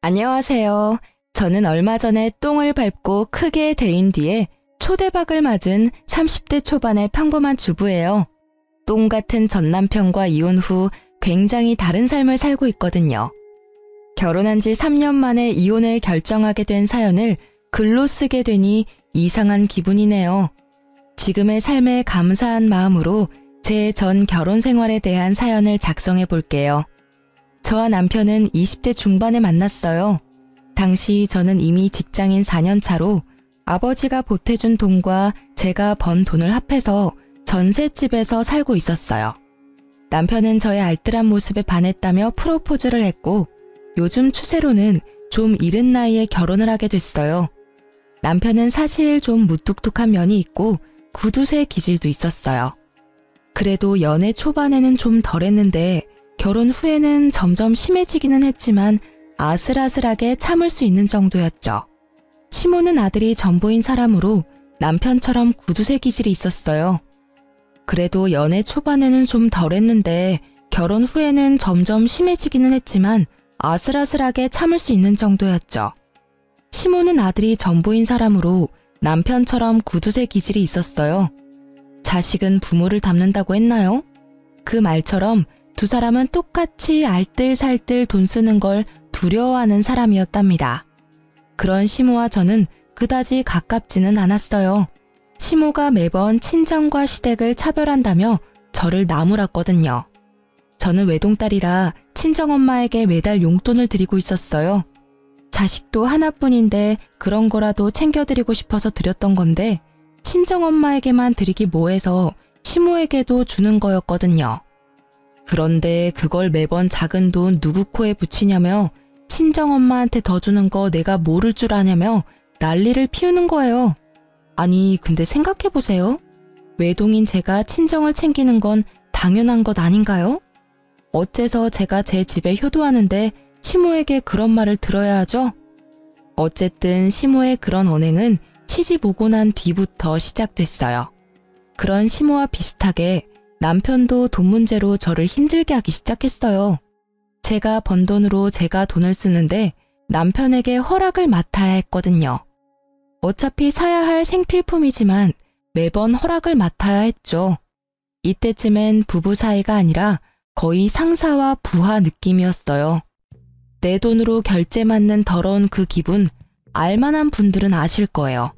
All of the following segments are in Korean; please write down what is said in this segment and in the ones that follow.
안녕하세요. 저는 얼마 전에 똥을 밟고 크게 데인 뒤에 초대박을 맞은 30대 초반의 평범한 주부예요. 똥 같은 전 남편과 이혼 후 굉장히 다른 삶을 살고 있거든요. 결혼한 지 3년 만에 이혼을 결정하게 된 사연을 글로 쓰게 되니 이상한 기분이네요. 지금의 삶에 감사한 마음으로 제 전 결혼 생활에 대한 사연을 작성해 볼게요. 저와 남편은 20대 중반에 만났어요. 당시 저는 이미 직장인 4년 차로 아버지가 보태준 돈과 제가 번 돈을 합해서 전셋집에서 살고 있었어요. 남편은 저의 알뜰한 모습에 반했다며 프로포즈를 했고 요즘 추세로는 좀 이른 나이에 결혼을 하게 됐어요. 남편은 사실 좀 무뚝뚝한 면이 있고 구두쇠 기질도 있었어요. 그래도 연애 초반에는 좀 덜했는데 결혼 후에는 점점 심해지기는 했지만 아슬아슬하게 참을 수 있는 정도였죠. 시모는 아들이 전보인 사람으로 남편처럼 구두쇠 기질이 있었어요. 그래도 연애 초반에는 좀 덜했는데 결혼 후에는 점점 심해지기는 했지만 아슬아슬하게 참을 수 있는 정도였죠. 시모는 아들이 전보인 사람으로 남편처럼 구두쇠 기질이 있었어요. 자식은 부모를 닮는다고 했나요? 그 말처럼 두 사람은 똑같이 알뜰살뜰 돈 쓰는 걸 두려워하는 사람이었답니다. 그런 시모와 저는 그다지 가깝지는 않았어요. 시모가 매번 친정과 시댁을 차별한다며 저를 나무랐거든요. 저는 외동딸이라 친정엄마에게 매달 용돈을 드리고 있었어요. 자식도 하나뿐인데 그런 거라도 챙겨드리고 싶어서 드렸던 건데 친정엄마에게만 드리기 뭐해서 시모에게도 주는 거였거든요. 그런데 그걸 매번 작은 돈 누구 코에 붙이냐며 친정엄마한테 더 주는 거 내가 모를 줄 아냐며 난리를 피우는 거예요. 아니 근데 생각해보세요. 외동인 제가 친정을 챙기는 건 당연한 것 아닌가요? 어째서 제가 제 집에 효도하는데 시모에게 그런 말을 들어야 하죠? 어쨌든 시모의 그런 언행은 시집 오고 난 뒤부터 시작됐어요. 그런 시모와 비슷하게 남편도 돈 문제로 저를 힘들게 하기 시작했어요. 제가 번 돈으로 제가 돈을 쓰는데 남편에게 허락을 맡아야 했거든요. 어차피 사야 할 생필품이지만 매번 허락을 맡아야 했죠. 이때쯤엔 부부 사이가 아니라 거의 상사와 부하 느낌이었어요. 내 돈으로 결제 맞는 더러운 그 기분 알만한 분들은 아실 거예요.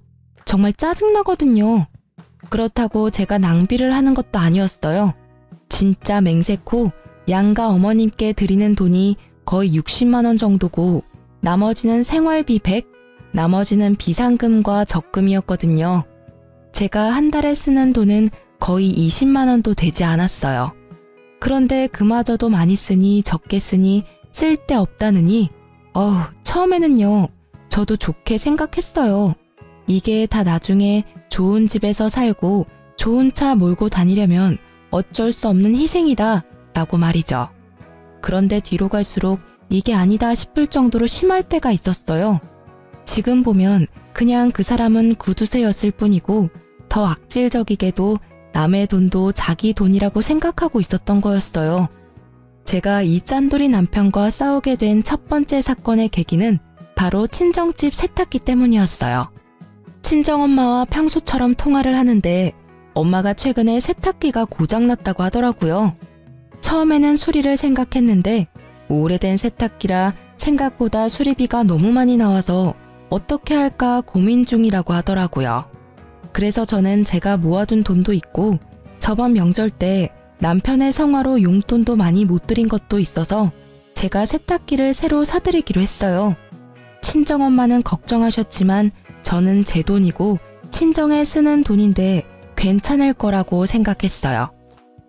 정말 짜증나거든요. 그렇다고 제가 낭비를 하는 것도 아니었어요. 진짜 맹세코 양가 어머님께 드리는 돈이 거의 60만 원 정도고 나머지는 생활비 100, 나머지는 비상금과 적금이었거든요. 제가 한 달에 쓰는 돈은 거의 20만 원도 되지 않았어요. 그런데 그마저도 많이 쓰니 적게 쓰니 쓸데없다느니 처음에는요. 저도 좋게 생각했어요. 이게 다 나중에 좋은 집에서 살고 좋은 차 몰고 다니려면 어쩔 수 없는 희생이다 라고 말이죠. 그런데 뒤로 갈수록 이게 아니다 싶을 정도로 심할 때가 있었어요. 지금 보면 그냥 그 사람은 구두쇠였을 뿐이고 더 악질적이게도 남의 돈도 자기 돈이라고 생각하고 있었던 거였어요. 제가 이 짠돌이 남편과 싸우게 된 첫 번째 사건의 계기는 바로 친정집 세탁기 때문이었어요. 친정엄마와 평소처럼 통화를 하는데 엄마가 최근에 세탁기가 고장났다고 하더라고요. 처음에는 수리를 생각했는데 오래된 세탁기라 생각보다 수리비가 너무 많이 나와서 어떻게 할까 고민 중이라고 하더라고요. 그래서 저는 제가 모아둔 돈도 있고 저번 명절 때 남편의 성화로 용돈도 많이 못 드린 것도 있어서 제가 세탁기를 새로 사드리기로 했어요. 친정엄마는 걱정하셨지만 저는 제 돈이고 친정에 쓰는 돈인데 괜찮을 거라고 생각했어요.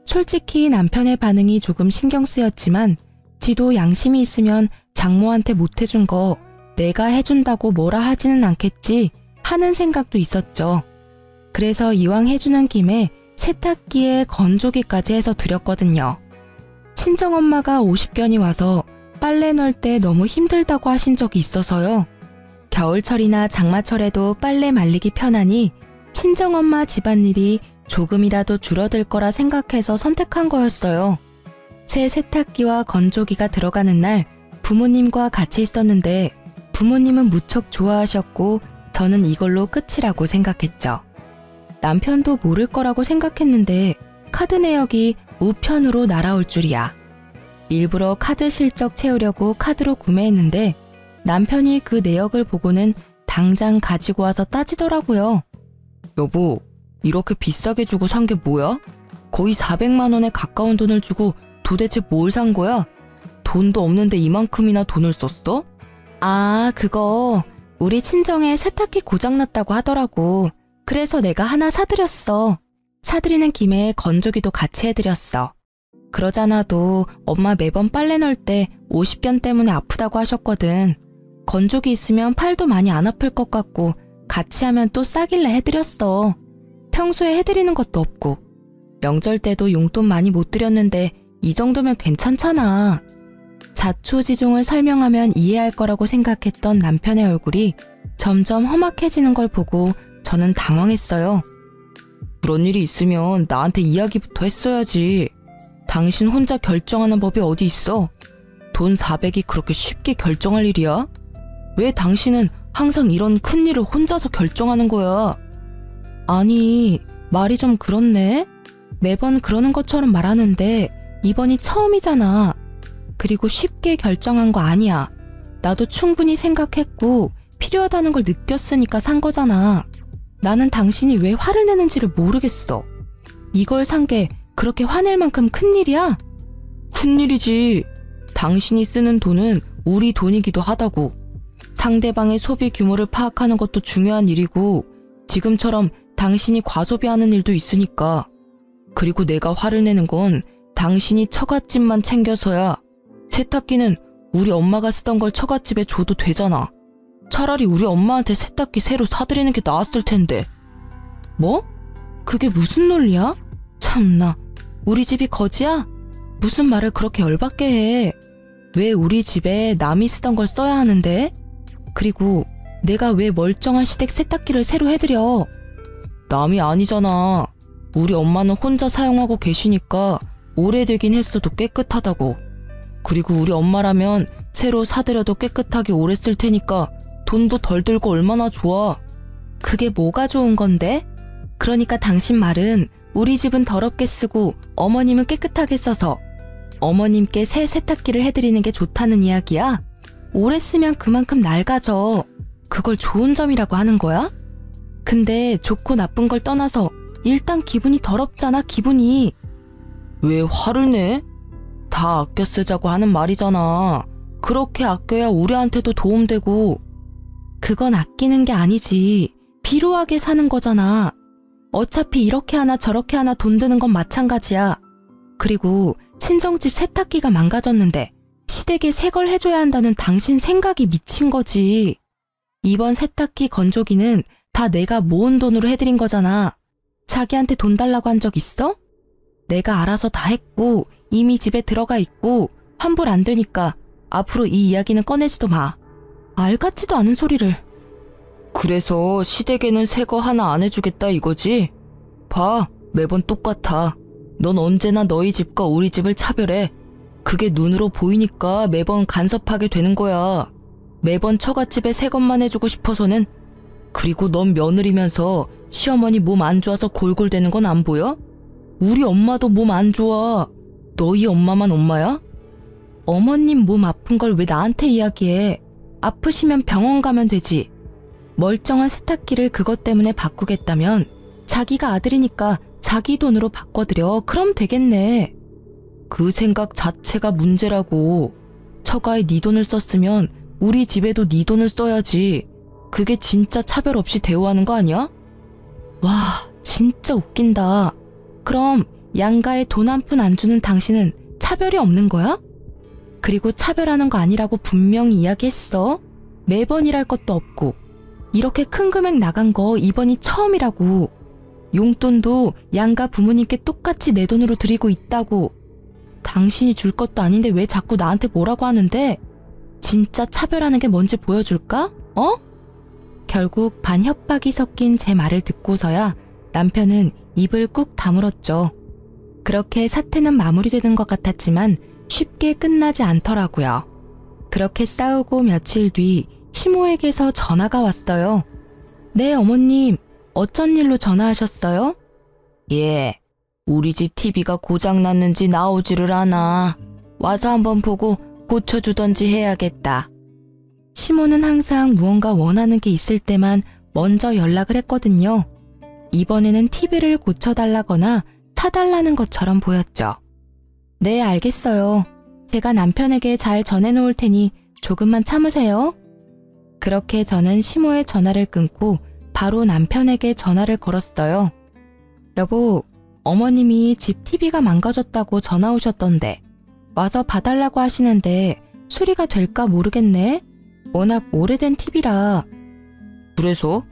솔직히 남편의 반응이 조금 신경 쓰였지만 지도 양심이 있으면 장모한테 못 해준 거 내가 해준다고 뭐라 하지는 않겠지 하는 생각도 있었죠. 그래서 이왕 해주는 김에 세탁기에 건조기까지 해서 드렸거든요. 친정엄마가 50견이 와서 빨래 넣을 때 너무 힘들다고 하신 적이 있어서요. 겨울철이나 장마철에도 빨래 말리기 편하니 친정엄마 집안일이 조금이라도 줄어들 거라 생각해서 선택한 거였어요. 새 세탁기와 건조기가 들어가는 날 부모님과 같이 있었는데 부모님은 무척 좋아하셨고 저는 이걸로 끝이라고 생각했죠. 남편도 모를 거라고 생각했는데 카드 내역이 우편으로 날아올 줄이야. 일부러 카드 실적 채우려고 카드로 구매했는데 남편이 그 내역을 보고는 당장 가지고 와서 따지더라고요. 여보, 이렇게 비싸게 주고 산 게 뭐야? 거의 400만 원에 가까운 돈을 주고 도대체 뭘 산 거야? 돈도 없는데 이만큼이나 돈을 썼어? 아, 그거 우리 친정에 세탁기 고장났다고 하더라고. 그래서 내가 하나 사드렸어. 사드리는 김에 건조기도 같이 해드렸어. 그러잖아도 엄마 매번 빨래 넣을 때 50견 때문에 아프다고 하셨거든. 건조기 있으면 팔도 많이 안 아플 것 같고 같이 하면 또 싸길래 해드렸어. 평소에 해드리는 것도 없고. 명절 때도 용돈 많이 못 드렸는데 이 정도면 괜찮잖아. 자초지종을 설명하면 이해할 거라고 생각했던 남편의 얼굴이 점점 험악해지는 걸 보고 저는 당황했어요. 그런 일이 있으면 나한테 이야기부터 했어야지. 당신 혼자 결정하는 법이 어디 있어? 돈 400이 그렇게 쉽게 결정할 일이야? 왜 당신은 항상 이런 큰일을 혼자서 결정하는 거야? 아니, 말이 좀 그렇네? 매번 그러는 것처럼 말하는데 이번이 처음이잖아. 그리고 쉽게 결정한 거 아니야. 나도 충분히 생각했고 필요하다는 걸 느꼈으니까 산 거잖아. 나는 당신이 왜 화를 내는지를 모르겠어. 이걸 산 게 그렇게 화낼 만큼 큰일이야? 큰일이지. 당신이 쓰는 돈은 우리 돈이기도 하다고. 상대방의 소비 규모를 파악하는 것도 중요한 일이고 지금처럼 당신이 과소비하는 일도 있으니까. 그리고 내가 화를 내는 건 당신이 처갓집만 챙겨서야. 세탁기는 우리 엄마가 쓰던 걸 처갓집에 줘도 되잖아. 차라리 우리 엄마한테 세탁기 새로 사드리는 게 나았을 텐데. 뭐? 그게 무슨 논리야? 참나, 우리 집이 거지야? 무슨 말을 그렇게 열받게 해. 왜 우리 집에 남이 쓰던 걸 써야 하는데? 그리고 내가 왜 멀쩡한 시댁 세탁기를 새로 해드려? 남이 아니잖아. 우리 엄마는 혼자 사용하고 계시니까 오래되긴 했어도 깨끗하다고. 그리고 우리 엄마라면 새로 사드려도 깨끗하게 오래 쓸 테니까 돈도 덜 들고 얼마나 좋아. 그게 뭐가 좋은 건데? 그러니까 당신 말은 우리 집은 더럽게 쓰고 어머님은 깨끗하게 써서 어머님께 새 세탁기를 해드리는 게 좋다는 이야기야? 오래 쓰면 그만큼 낡아져. 그걸 좋은 점이라고 하는 거야? 근데 좋고 나쁜 걸 떠나서 일단 기분이 더럽잖아, 기분이. 왜 화를 내? 다 아껴 쓰자고 하는 말이잖아. 그렇게 아껴야 우리한테도 도움되고. 그건 아끼는 게 아니지. 비루하게 사는 거잖아. 어차피 이렇게 하나 저렇게 하나 돈 드는 건 마찬가지야. 그리고 친정집 세탁기가 망가졌는데 시댁에 새 걸 해줘야 한다는 당신 생각이 미친 거지. 이번 세탁기 건조기는 다 내가 모은 돈으로 해드린 거잖아. 자기한테 돈 달라고 한 적 있어? 내가 알아서 다 했고 이미 집에 들어가 있고 환불 안 되니까 앞으로 이 이야기는 꺼내지도 마. 알 같지도 않은 소리를. 그래서 시댁에는 새 거 하나 안 해주겠다 이거지? 봐, 매번 똑같아. 넌 언제나 너희 집과 우리 집을 차별해. 그게 눈으로 보이니까 매번 간섭하게 되는 거야. 매번 처갓집에 새 것만 해주고 싶어서는. 그리고 넌 며느리면서 시어머니 몸 안 좋아서 골골대는 건 안 보여? 우리 엄마도 몸 안 좋아. 너희 엄마만 엄마야? 어머님 몸 아픈 걸 왜 나한테 이야기해? 아프시면 병원 가면 되지. 멀쩡한 세탁기를 그것 때문에 바꾸겠다면 자기가 아들이니까 자기 돈으로 바꿔드려. 그럼 되겠네. 그 생각 자체가 문제라고. 처가에 네 돈을 썼으면 우리 집에도 네 돈을 써야지. 그게 진짜 차별 없이 대우하는 거 아니야? 와, 진짜 웃긴다. 그럼 양가에 돈 한 푼 안 주는 당신은 차별이 없는 거야? 그리고 차별하는 거 아니라고 분명히 이야기했어. 매번 일할 것도 없고. 이렇게 큰 금액 나간 거 이번이 처음이라고. 용돈도 양가 부모님께 똑같이 내 돈으로 드리고 있다고. 당신이 줄 것도 아닌데 왜 자꾸 나한테 뭐라고 하는데? 진짜 차별하는 게 뭔지 보여줄까? 어? 결국 반 협박이 섞인 제 말을 듣고서야 남편은 입을 꾹 다물었죠. 그렇게 사태는 마무리되는 것 같았지만 쉽게 끝나지 않더라고요. 그렇게 싸우고 며칠 뒤 시모에게서 전화가 왔어요. 네, 어머님. 어쩐 일로 전화하셨어요? 예, 우리 집 TV가 고장났는지 나오지를 않아. 와서 한번 보고 고쳐주던지 해야겠다. 시모는 항상 무언가 원하는 게 있을 때만 먼저 연락을 했거든요. 이번에는 TV를 고쳐달라거나 사달라는 것처럼 보였죠. 네, 알겠어요. 제가 남편에게 잘 전해놓을 테니 조금만 참으세요. 그렇게 저는 시모의 전화를 끊고 바로 남편에게 전화를 걸었어요. 여보, 어머님이 집 TV가 망가졌다고 전화 오셨던데 와서 봐달라고 하시는데 수리가 될까 모르겠네. 워낙 오래된 TV라. 그래서?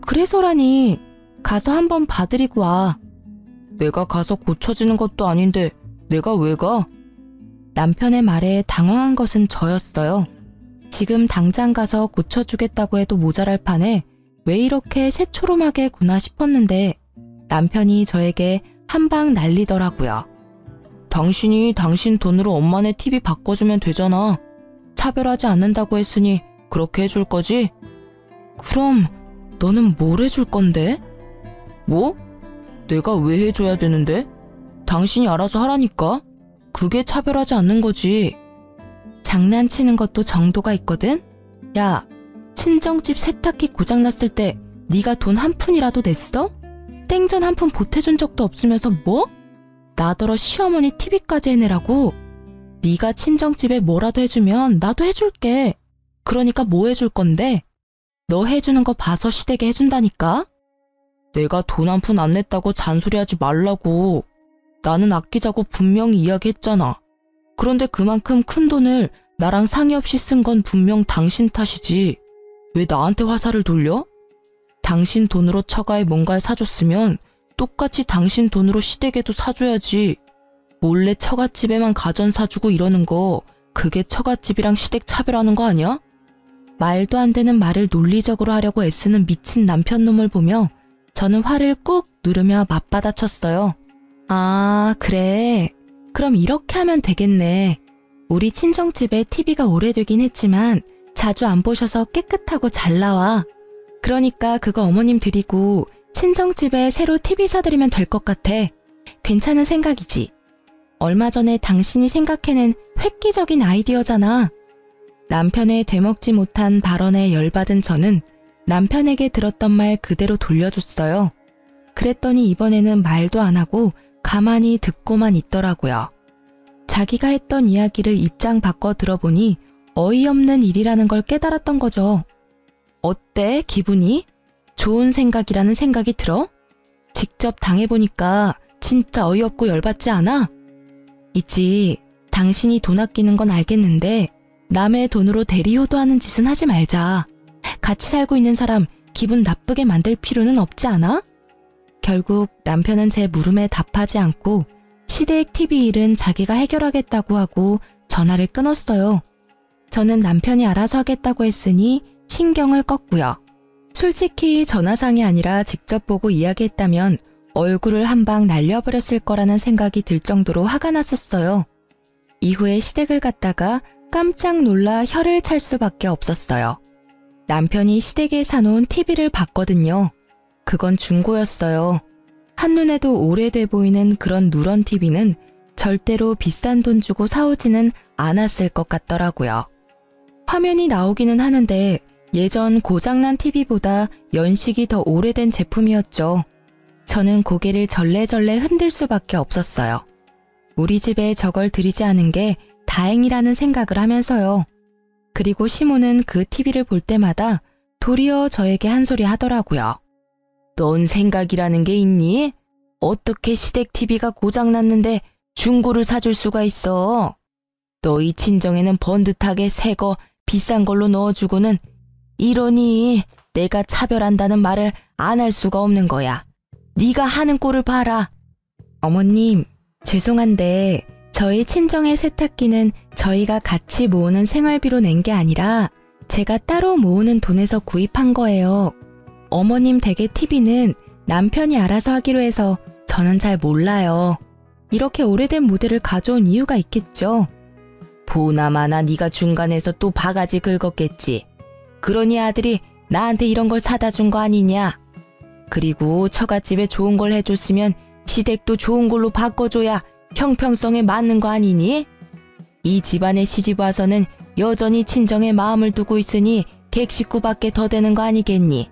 그래서라니. 가서 한번 봐드리고 와. 내가 가서 고쳐지는 것도 아닌데 내가 왜 가? 남편의 말에 당황한 것은 저였어요. 지금 당장 가서 고쳐주겠다고 해도 모자랄 판에 왜 이렇게 새초롬하게 구나 싶었는데 남편이 저에게 한방 날리더라고요. 당신이 당신 돈으로 엄마네 TV 바꿔주면 되잖아. 차별하지 않는다고 했으니 그렇게 해줄 거지? 그럼 너는 뭘 해줄 건데? 뭐? 내가 왜 해줘야 되는데? 당신이 알아서 하라니까? 그게 차별하지 않는 거지. 장난치는 것도 정도가 있거든? 야, 친정집 세탁기 고장났을 때 네가 돈 한 푼이라도 냈어? 땡전 한 푼 보태준 적도 없으면서 뭐? 나더러 시어머니 TV까지 해내라고? 네가 친정집에 뭐라도 해주면 나도 해줄게. 그러니까 뭐 해줄 건데? 너 해주는 거 봐서 시댁에 해준다니까? 내가 돈 한 푼 안 냈다고 잔소리하지 말라고. 나는 아끼자고 분명히 이야기했잖아. 그런데 그만큼 큰 돈을 나랑 상의 없이 쓴 건 분명 당신 탓이지. 왜 나한테 화살을 돌려? 당신 돈으로 처가에 뭔가를 사줬으면 똑같이 당신 돈으로 시댁에도 사줘야지. 몰래 처갓집에만 가전 사주고 이러는 거 그게 처갓집이랑 시댁 차별하는 거 아니야? 말도 안 되는 말을 논리적으로 하려고 애쓰는 미친 남편 놈을 보며 저는 화를 꾹 누르며 맞받아쳤어요. 아, 그래. 그럼 이렇게 하면 되겠네. 우리 친정집에 TV가 오래되긴 했지만 자주 안 보셔서 깨끗하고 잘 나와. 그러니까 그거 어머님 드리고 친정집에 새로 TV 사드리면 될 것 같아. 괜찮은 생각이지. 얼마 전에 당신이 생각해낸 획기적인 아이디어잖아. 남편의 되먹지 못한 발언에 열받은 저는 남편에게 들었던 말 그대로 돌려줬어요. 그랬더니 이번에는 말도 안 하고 가만히 듣고만 있더라고요. 자기가 했던 이야기를 입장 바꿔 들어보니 어이없는 일이라는 걸 깨달았던 거죠. 어때, 기분이? 좋은 생각이라는 생각이 들어? 직접 당해보니까 진짜 어이없고 열받지 않아? 있지. 당신이 돈 아끼는 건 알겠는데 남의 돈으로 대리효도하는 짓은 하지 말자. 같이 살고 있는 사람 기분 나쁘게 만들 필요는 없지 않아? 결국 남편은 제 물음에 답하지 않고 시댁 TV 일은 자기가 해결하겠다고 하고 전화를 끊었어요. 저는 남편이 알아서 하겠다고 했으니 신경을 껐고요. 솔직히 전화상이 아니라 직접 보고 이야기했다면 얼굴을 한 방 날려버렸을 거라는 생각이 들 정도로 화가 났었어요. 이후에 시댁을 갔다가 깜짝 놀라 혀를 찰 수밖에 없었어요. 남편이 시댁에 사놓은 TV를 봤거든요. 그건 중고였어요. 한눈에도 오래돼 보이는 그런 누런 TV는 절대로 비싼 돈 주고 사오지는 않았을 것 같더라고요. 화면이 나오기는 하는데 예전 고장난 TV보다 연식이 더 오래된 제품이었죠. 저는 고개를 절레절레 흔들 수밖에 없었어요. 우리 집에 저걸 들이지 않은 게 다행이라는 생각을 하면서요. 그리고 시모는 그 TV를 볼 때마다 도리어 저에게 한 소리 하더라고요. 넌 생각이라는 게 있니? 어떻게 시댁 TV가 고장났는데 중고를 사줄 수가 있어? 너희 친정에는 번듯하게 새 거 비싼 걸로 넣어주고는 이러니 내가 차별한다는 말을 안 할 수가 없는 거야. 네가 하는 꼴을 봐라. 어머님, 죄송한데 저희 친정의 세탁기는 저희가 같이 모으는 생활비로 낸 게 아니라 제가 따로 모으는 돈에서 구입한 거예요. 어머님 댁의 TV는 남편이 알아서 하기로 해서 저는 잘 몰라요. 이렇게 오래된 모델을 가져온 이유가 있겠죠. 보나마나 네가 중간에서 또 바가지 긁었겠지. 그러니 아들이 나한테 이런 걸 사다 준 거 아니냐. 그리고 처갓집에 좋은 걸 해줬으면 시댁도 좋은 걸로 바꿔줘야 형평성에 맞는 거 아니니? 이 집안에 시집 와서는 여전히 친정에 마음을 두고 있으니 객식구밖에 더 되는 거 아니겠니?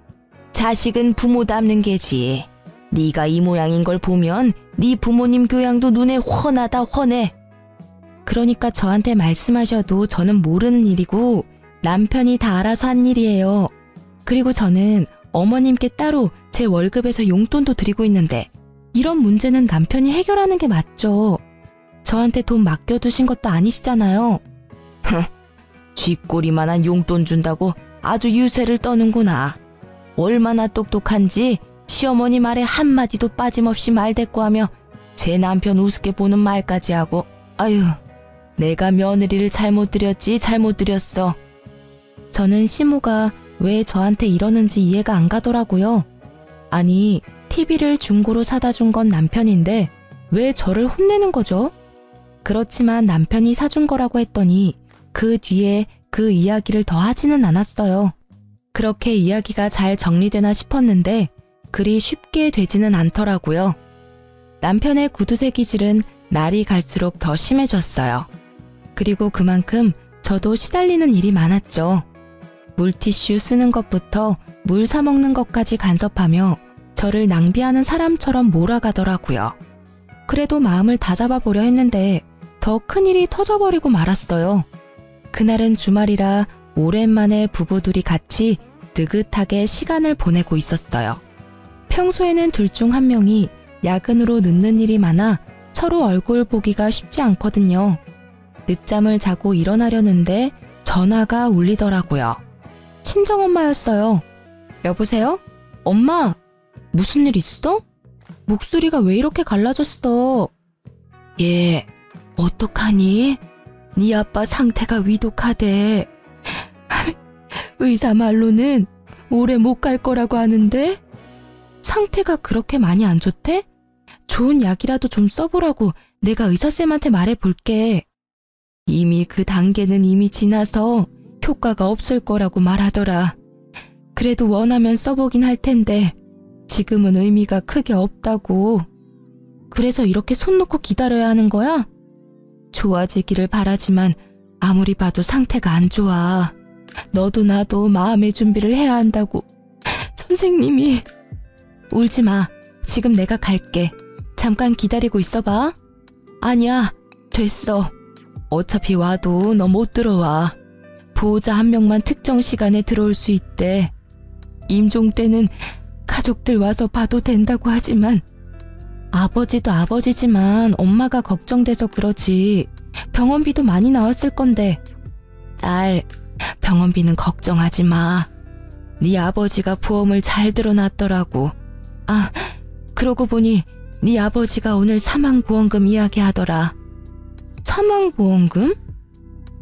자식은 부모 닮는 게지. 네가 이 모양인 걸 보면 네 부모님 교양도 눈에 훤하다 훤해. 그러니까 저한테 말씀하셔도 저는 모르는 일이고 남편이 다 알아서 한 일이에요. 그리고 저는 어머님께 따로 제 월급에서 용돈도 드리고 있는데 이런 문제는 남편이 해결하는 게 맞죠. 저한테 돈 맡겨두신 것도 아니시잖아요. 쥐꼬리만한 용돈 준다고 아주 유세를 떠는구나. 얼마나 똑똑한지 시어머니 말에 한마디도 빠짐없이 말대꾸하며 제 남편 우습게 보는 말까지 하고. 아유, 내가 며느리를 잘못 들였지 잘못 들였어. 저는 시모가 왜 저한테 이러는지 이해가 안 가더라고요. 아니, TV를 중고로 사다 준 건 남편인데 왜 저를 혼내는 거죠? 그렇지만 남편이 사준 거라고 했더니 그 뒤에 그 이야기를 더 하지는 않았어요. 그렇게 이야기가 잘 정리되나 싶었는데 그리 쉽게 되지는 않더라고요. 남편의 구두쇠 기질은 날이 갈수록 더 심해졌어요. 그리고 그만큼 저도 시달리는 일이 많았죠. 물티슈 쓰는 것부터 물 사 먹는 것까지 간섭하며 저를 낭비하는 사람처럼 몰아가더라고요. 그래도 마음을 다잡아 보려 했는데 더 큰일이 터져버리고 말았어요. 그날은 주말이라 오랜만에 부부둘이 같이 느긋하게 시간을 보내고 있었어요. 평소에는 둘 중 한 명이 야근으로 늦는 일이 많아 서로 얼굴 보기가 쉽지 않거든요. 늦잠을 자고 일어나려는데 전화가 울리더라고요. 친정엄마였어요. 여보세요? 엄마, 무슨 일 있어? 목소리가 왜 이렇게 갈라졌어? 얘, 어떡하니? 네 아빠 상태가 위독하대. 의사 말로는 오래 못 갈 거라고 하는데? 상태가 그렇게 많이 안 좋대? 좋은 약이라도 좀 써보라고 내가 의사쌤한테 말해볼게. 이미 그 단계는 이미 지나서 효과가 없을 거라고 말하더라. 그래도 원하면 써보긴 할 텐데 지금은 의미가 크게 없다고. 그래서 이렇게 손 놓고 기다려야 하는 거야? 좋아지기를 바라지만 아무리 봐도 상태가 안 좋아. 너도 나도 마음의 준비를 해야 한다고 선생님이. 울지 마. 지금 내가 갈게. 잠깐 기다리고 있어봐. 아니야, 됐어. 어차피 와도 너 못 들어와. 보호자 한 명만 특정 시간에 들어올 수 있대. 임종 때는 가족들 와서 봐도 된다고 하지만 아버지도 아버지지만 엄마가 걱정돼서 그러지. 병원비도 많이 나왔을 건데. 딸, 병원비는 걱정하지 마. 네 아버지가 보험을 잘 들어놨더라고. 아, 그러고 보니 네 아버지가 오늘 사망보험금 이야기하더라. 사망보험금?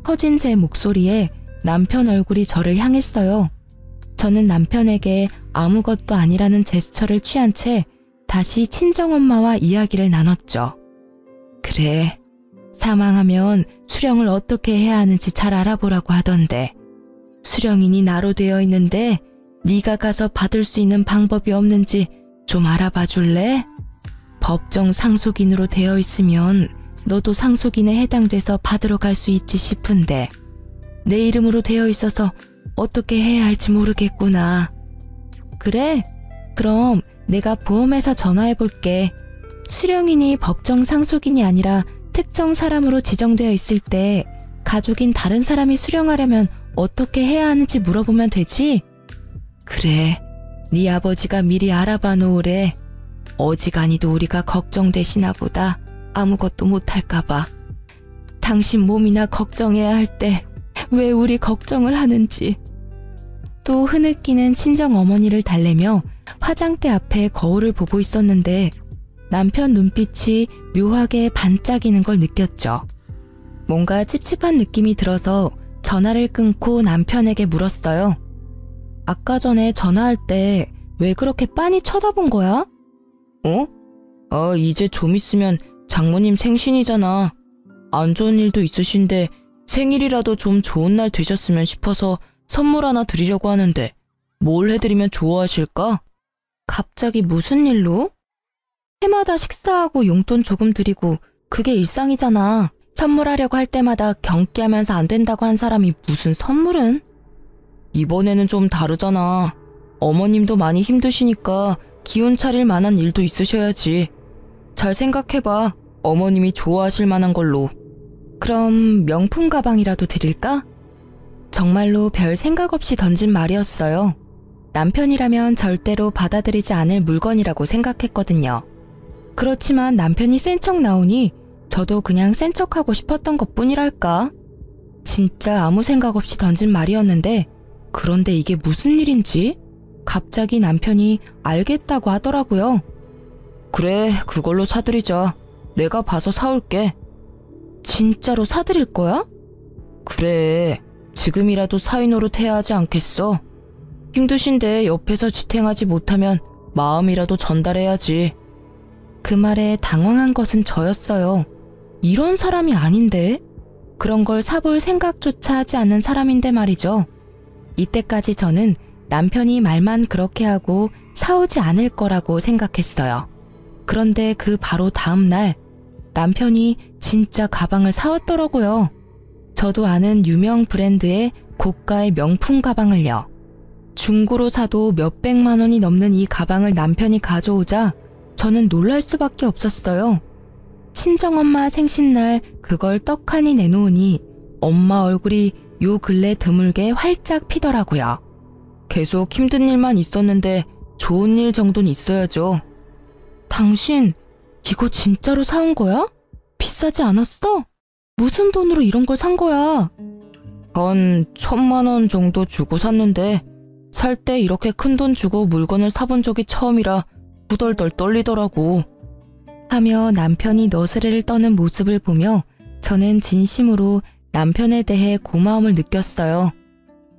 커진 제 목소리에 남편 얼굴이 저를 향했어요. 저는 남편에게 아무것도 아니라는 제스처를 취한 채 다시 친정엄마와 이야기를 나눴죠. 그래, 사망하면 수령을 어떻게 해야 하는지 잘 알아보라고 하던데. 수령인이 나로 되어 있는데 네가 가서 받을 수 있는 방법이 없는지 좀 알아봐 줄래? 법정 상속인으로 되어 있으면 너도 상속인에 해당돼서 받으러 갈 수 있지 싶은데 내 이름으로 되어 있어서 어떻게 해야 할지 모르겠구나. 그래? 그럼 내가 보험회사 전화해볼게. 수령인이 법정 상속인이 아니라 특정 사람으로 지정되어 있을 때 가족인 다른 사람이 수령하려면 어떻게 해야 하는지 물어보면 되지? 그래, 네 아버지가 미리 알아봐 놓으래. 어지간히도 우리가 걱정되시나 보다. 아무것도 못할까봐. 당신 몸이나 걱정해야 할 때 왜 우리 걱정을 하는지. 또 흐느끼는 친정어머니를 달래며 화장대 앞에 거울을 보고 있었는데 남편 눈빛이 묘하게 반짝이는 걸 느꼈죠. 뭔가 찝찝한 느낌이 들어서 전화를 끊고 남편에게 물었어요. 아까 전에 전화할 때 왜 그렇게 빤히 쳐다본 거야? 어? 이제 좀 있으면 장모님 생신이잖아. 안 좋은 일도 있으신데 생일이라도 좀 좋은 날 되셨으면 싶어서 선물 하나 드리려고 하는데 뭘 해드리면 좋아하실까? 갑자기 무슨 일로? 해마다 식사하고 용돈 조금 드리고 그게 일상이잖아. 선물하려고 할 때마다 경기하면서 안 된다고 한 사람이 무슨 선물은? 이번에는 좀 다르잖아. 어머님도 많이 힘드시니까 기운 차릴 만한 일도 있으셔야지. 잘 생각해봐. 어머님이 좋아하실 만한 걸로. 그럼 명품 가방이라도 드릴까? 정말로 별 생각 없이 던진 말이었어요. 남편이라면 절대로 받아들이지 않을 물건이라고 생각했거든요. 그렇지만 남편이 센 척 나오니 저도 그냥 센 척하고 싶었던 것뿐이랄까. 진짜 아무 생각 없이 던진 말이었는데 그런데 이게 무슨 일인지 갑자기 남편이 알겠다고 하더라고요. 그래, 그걸로 사드리자. 내가 봐서 사올게. 진짜로 사드릴 거야? 그래, 지금이라도 사위 노릇 해야 하지 않겠어? 힘드신데 옆에서 지탱하지 못하면 마음이라도 전달해야지. 그 말에 당황한 것은 저였어요. 이런 사람이 아닌데? 그런 걸 사볼 생각조차 하지 않는 사람인데 말이죠. 이때까지 저는 남편이 말만 그렇게 하고 사오지 않을 거라고 생각했어요. 그런데 그 바로 다음 날 남편이 진짜 가방을 사왔더라고요. 저도 아는 유명 브랜드의 고가의 명품 가방을요. 중고로 사도 몇백만 원이 넘는 이 가방을 남편이 가져오자 저는 놀랄 수밖에 없었어요. 친정엄마 생신날 그걸 떡하니 내놓으니 엄마 얼굴이 요 근래 드물게 활짝 피더라고요. 계속 힘든 일만 있었는데 좋은 일 정도는 있어야죠. 당신 이거 진짜로 사온 거야? 비싸지 않았어? 무슨 돈으로 이런 걸 산 거야? 한 1,000만 원 정도 주고 샀는데 살 때 이렇게 큰 돈 주고 물건을 사본 적이 처음이라 후덜덜 떨리더라고. 하며 남편이 너스레를 떠는 모습을 보며 저는 진심으로 남편에 대해 고마움을 느꼈어요.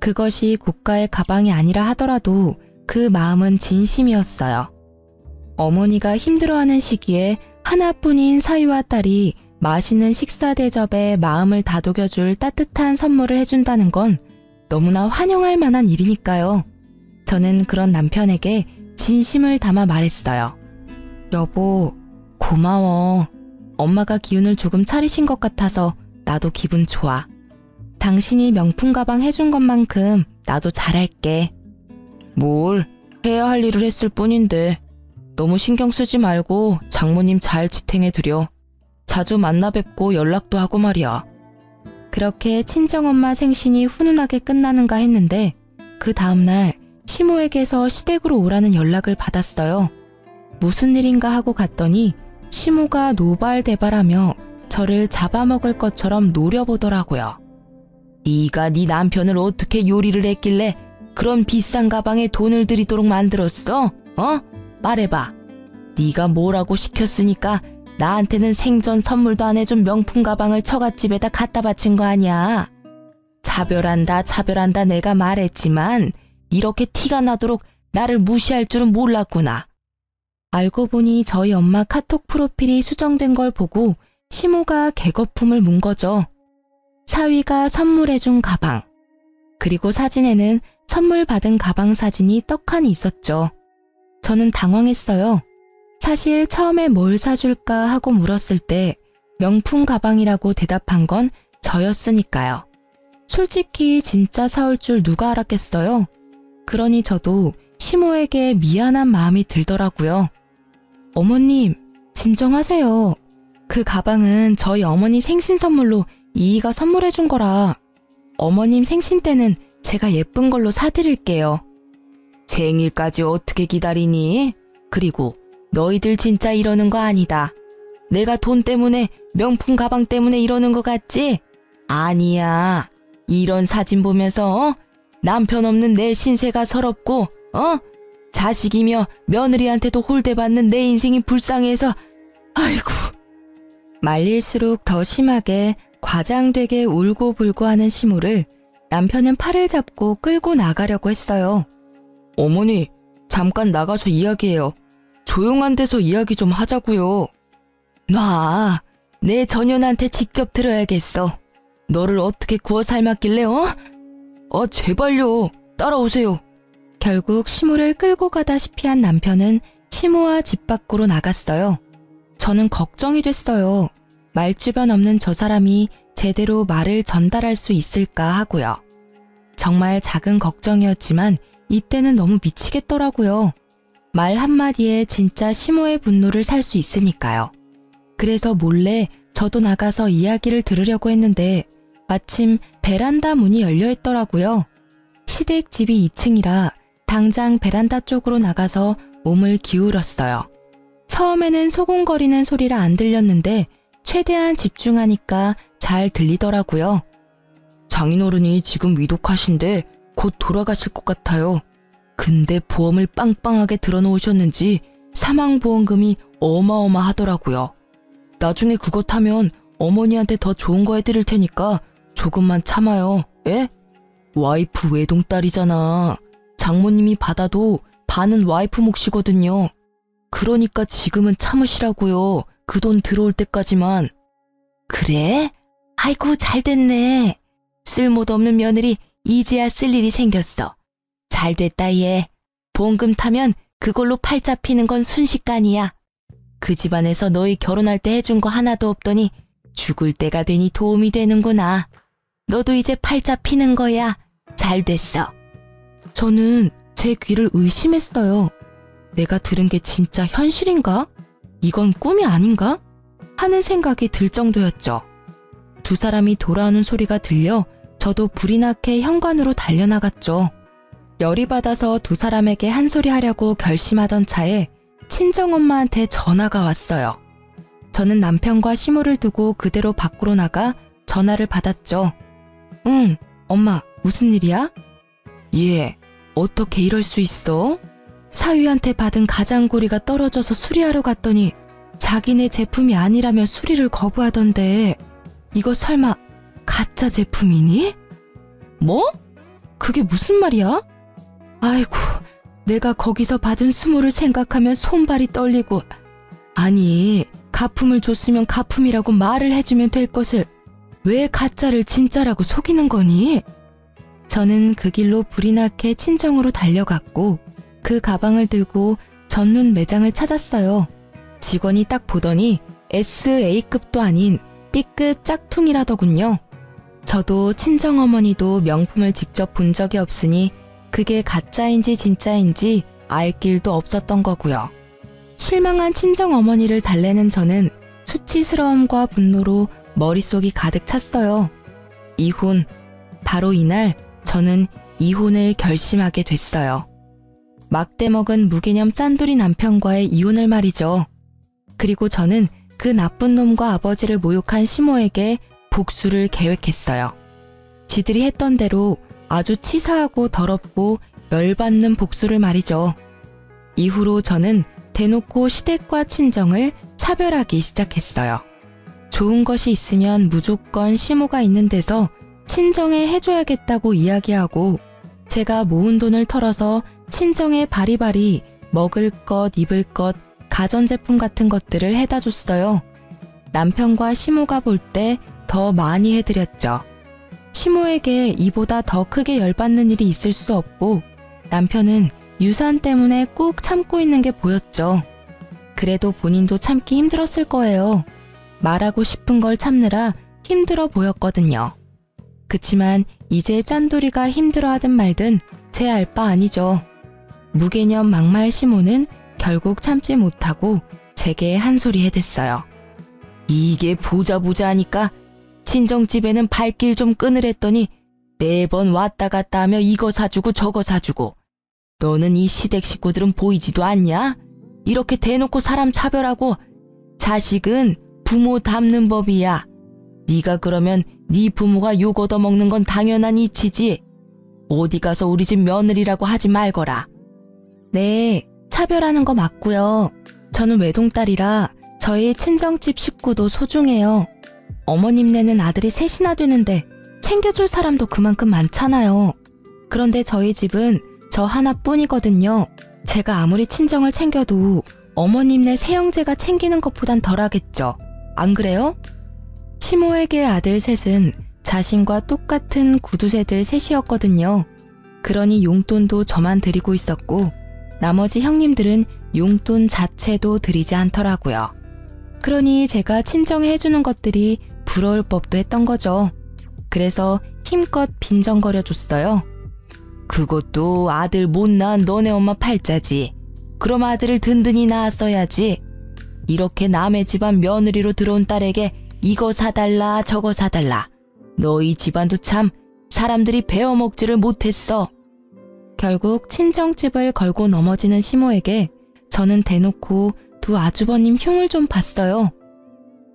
그것이 고가의 가방이 아니라 하더라도 그 마음은 진심이었어요. 어머니가 힘들어하는 시기에 하나뿐인 사위와 딸이 맛있는 식사 대접에 마음을 다독여줄 따뜻한 선물을 해준다는 건 너무나 환영할 만한 일이니까요. 저는 그런 남편에게 진심을 담아 말했어요. 여보, 고마워. 엄마가 기운을 조금 차리신 것 같아서 나도 기분 좋아. 당신이 명품 가방 해준 것만큼 나도 잘할게. 뭘, 해야 할 일을 했을 뿐인데 너무 신경 쓰지 말고 장모님 잘 지탱해드려. 자주 만나 뵙고 연락도 하고 말이야. 그렇게 친정엄마 생신이 훈훈하게 끝나는가 했는데 그 다음날 시모에게서 시댁으로 오라는 연락을 받았어요. 무슨 일인가 하고 갔더니 시모가 노발대발하며 저를 잡아먹을 것처럼 노려보더라고요. 네가 네 남편을 어떻게 요리를 했길래 그런 비싼 가방에 돈을 들이도록 만들었어? 말해봐. 네가 뭐라고 시켰으니까 나한테는 생전 선물도 안 해준 명품 가방을 처갓집에다 갖다 바친 거 아니야. 차별한다 내가 말했지만 이렇게 티가 나도록 나를 무시할 줄은 몰랐구나. 알고 보니 저희 엄마 카톡 프로필이 수정된 걸 보고 시모가 개거품을 문 거죠. 사위가 선물해준 가방. 그리고 사진에는 선물 받은 가방 사진이 떡하니 있었죠. 저는 당황했어요. 사실 처음에 뭘 사줄까 하고 물었을 때 명품 가방이라고 대답한 건 저였으니까요. 솔직히 진짜 사올 줄 누가 알았겠어요. 그러니 저도 시모에게 미안한 마음이 들더라고요. 어머님, 진정하세요. 그 가방은 저희 어머니 생신 선물로 이이가 선물해준 거라. 어머님 생신 때는 제가 예쁜 걸로 사드릴게요. 생일까지 어떻게 기다리니? 그리고 너희들 진짜 이러는 거 아니다. 내가 돈 때문에 명품 가방 때문에 이러는 거 같지? 아니야. 이런 사진 보면서 남편 없는 내 신세가 서럽고 자식이며 며느리한테도 홀대받는 내 인생이 불쌍해서 아이고. 말릴수록 더 심하게 과장되게 울고불고 하는 시모를 남편은 팔을 잡고 끌고 나가려고 했어요. 어머니, 잠깐 나가서 이야기해요. 조용한 데서 이야기 좀 하자고요. 놔, 내 전연한테 직접 들어야겠어. 너를 어떻게 구워 삶았길래 제발요. 따라오세요. 결국 시모를 끌고 가다시피 한 남편은 시모와 집 밖으로 나갔어요. 저는 걱정이 됐어요. 말주변 없는 저 사람이 제대로 말을 전달할 수 있을까 하고요. 정말 작은 걱정이었지만 이때는 너무 미치겠더라고요. 말 한마디에 진짜 시모의 분노를 살 수 있으니까요. 그래서 몰래 저도 나가서 이야기를 들으려고 했는데 마침 베란다 문이 열려 있더라고요. 시댁 집이 2층이라 당장 베란다 쪽으로 나가서 몸을 기울였어요. 처음에는 소곤거리는 소리라 안 들렸는데 최대한 집중하니까 잘 들리더라고요. 장인어른이 지금 위독하신데 곧 돌아가실 것 같아요. 근데 보험을 빵빵하게 들어놓으셨는지 사망보험금이 어마어마하더라고요. 나중에 그거 타면 어머니한테 더 좋은 거 해드릴 테니까 조금만 참아요. 예? 와이프 외동딸이잖아. 장모님이 받아도 반은 와이프 몫이거든요. 그러니까 지금은 참으시라고요. 그 돈 들어올 때까지만. 그래? 아이고 잘됐네. 쓸모도 없는 며느리 이제야 쓸 일이 생겼어. 잘됐다 얘. 보험금 타면 그걸로 팔자 피는 건 순식간이야. 그 집안에서 너희 결혼할 때 해준 거 하나도 없더니 죽을 때가 되니 도움이 되는구나. 너도 이제 팔자 피는 거야. 잘됐어. 저는 제 귀를 의심했어요. 내가 들은 게 진짜 현실인가? 이건 꿈이 아닌가? 하는 생각이 들 정도였죠. 두 사람이 돌아오는 소리가 들려 저도 불이 나게 현관으로 달려나갔죠. 열이 받아서 두 사람에게 한 소리 하려고 결심하던 차에 친정엄마한테 전화가 왔어요. 저는 남편과 시모를 두고 그대로 밖으로 나가 전화를 받았죠. 응, 엄마, 무슨 일이야? 예, 어떻게 이럴 수 있어? 사위한테 받은 가장고리가 떨어져서 수리하러 갔더니 자기네 제품이 아니라며 수리를 거부하던데 이거 설마 가짜 제품이니? 뭐? 그게 무슨 말이야? 아이고, 내가 거기서 받은 수모를 생각하면 손발이 떨리고. 아니, 가품을 줬으면 가품이라고 말을 해주면 될 것을 왜 가짜를 진짜라고 속이는 거니? 저는 그 길로 불이 나게 친정으로 달려갔고 그 가방을 들고 전문 매장을 찾았어요. 직원이 딱 보더니 SA급도 아닌 B급 짝퉁이라더군요. 저도 친정어머니도 명품을 직접 본 적이 없으니 그게 가짜인지 진짜인지 알 길도 없었던 거고요. 실망한 친정어머니를 달래는 저는 수치스러움과 분노로 머릿속이 가득 찼어요. 이혼, 바로 이날 저는 이혼을 결심하게 됐어요. 막대 먹은 무개념 짠돌이 남편과의 이혼을 말이죠. 그리고 저는 그 나쁜 놈과 아버지를 모욕한 시모에게 복수를 계획했어요. 지들이 했던 대로 아주 치사하고 더럽고 열받는 복수를 말이죠. 이후로 저는 대놓고 시댁과 친정을 차별하기 시작했어요. 좋은 것이 있으면 무조건 시모가 있는 데서 친정에 해줘야겠다고 이야기하고 제가 모은 돈을 털어서 친정에 바리바리 먹을 것, 입을 것, 가전제품 같은 것들을 해다 줬어요. 남편과 시모가 볼 때 더 많이 해드렸죠. 시모에게 이보다 더 크게 열받는 일이 있을 수 없고 남편은 유산 때문에 꾹 참고 있는 게 보였죠. 그래도 본인도 참기 힘들었을 거예요. 말하고 싶은 걸 참느라 힘들어 보였거든요. 그치만 이제 짠돌이가 힘들어하든 말든 제 알 바 아니죠. 무개념 막말 시모는 결국 참지 못하고 제게 한 소리 해댔어요. 이게 보자 하니까 친정집에는 발길 좀 끊으랬더니 매번 왔다 갔다 하며 이거 사주고 저거 사주고. 너는 이 시댁 식구들은 보이지도 않냐? 이렇게 대놓고 사람 차별하고. 자식은 부모 닮는 법이야. 네가 그러면 네 부모가 욕 얻어먹는 건 당연한 이치지. 어디 가서 우리 집 며느리라고 하지 말거라. 네, 차별하는 거 맞고요. 저는 외동딸이라 저희 친정집 식구도 소중해요. 어머님네는 아들이 셋이나 되는데 챙겨줄 사람도 그만큼 많잖아요. 그런데 저희 집은 저 하나뿐이거든요. 제가 아무리 친정을 챙겨도 어머님네 새형제가 챙기는 것보단 덜하겠죠. 안 그래요? 시모에게 아들 셋은 자신과 똑같은 구두쇠들 셋이었거든요. 그러니 용돈도 저만 드리고 있었고 나머지 형님들은 용돈 자체도 드리지 않더라고요. 그러니 제가 친정에 해주는 것들이 부러울 법도 했던 거죠. 그래서 힘껏 빈정거려줬어요. 그것도 아들 못 낳은 너네 엄마 팔자지. 그럼 아들을 든든히 낳았어야지. 이렇게 남의 집안 며느리로 들어온 딸에게 이거 사달라 저거 사달라. 너희 집안도 참 사람들이 베어먹지를 못했어. 결국 친정집을 걸고 넘어지는 시모에게 저는 대놓고 두 아주버님 흉을 좀 봤어요.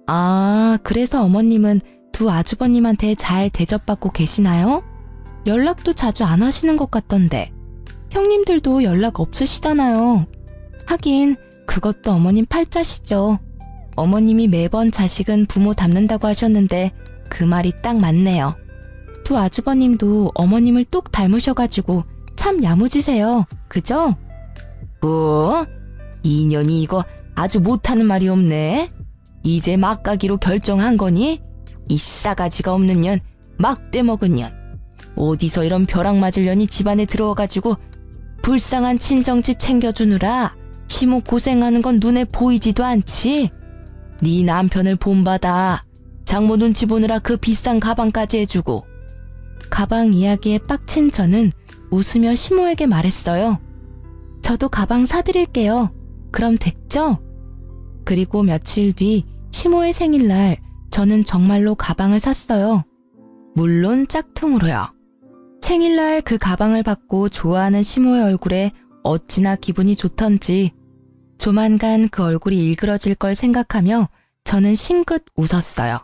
아, 그래서 어머님은 두 아주버님한테 잘 대접받고 계시나요? 연락도 자주 안 하시는 것 같던데. 형님들도 연락 없으시잖아요. 하긴 그것도 어머님 팔자시죠. 어머님이 매번 자식은 부모 닮는다고 하셨는데 그 말이 딱 맞네요. 두 아주버님도 어머님을 똑 닮으셔가지고 참 야무지세요. 그죠? 뭐? 인연이 이거 아주 못하는 말이 없네. 이제 막가기로 결정한 거니? 이 싸가지가 없는 년, 막되먹은 년. 어디서 이런 벼락 맞을 년이 집안에 들어와가지고 불쌍한 친정집 챙겨주느라 시모 고생하는 건 눈에 보이지도 않지? 네 남편을 본받아. 장모 눈치 보느라 그 비싼 가방까지 해주고. 가방 이야기에 빡친 저는 웃으며 시모에게 말했어요. 저도 가방 사드릴게요. 그럼 됐죠? 그리고 며칠 뒤 시모의 생일날 저는 정말로 가방을 샀어요. 물론 짝퉁으로요. 생일날 그 가방을 받고 좋아하는 시모의 얼굴에 어찌나 기분이 좋던지 조만간 그 얼굴이 일그러질 걸 생각하며 저는 싱긋 웃었어요.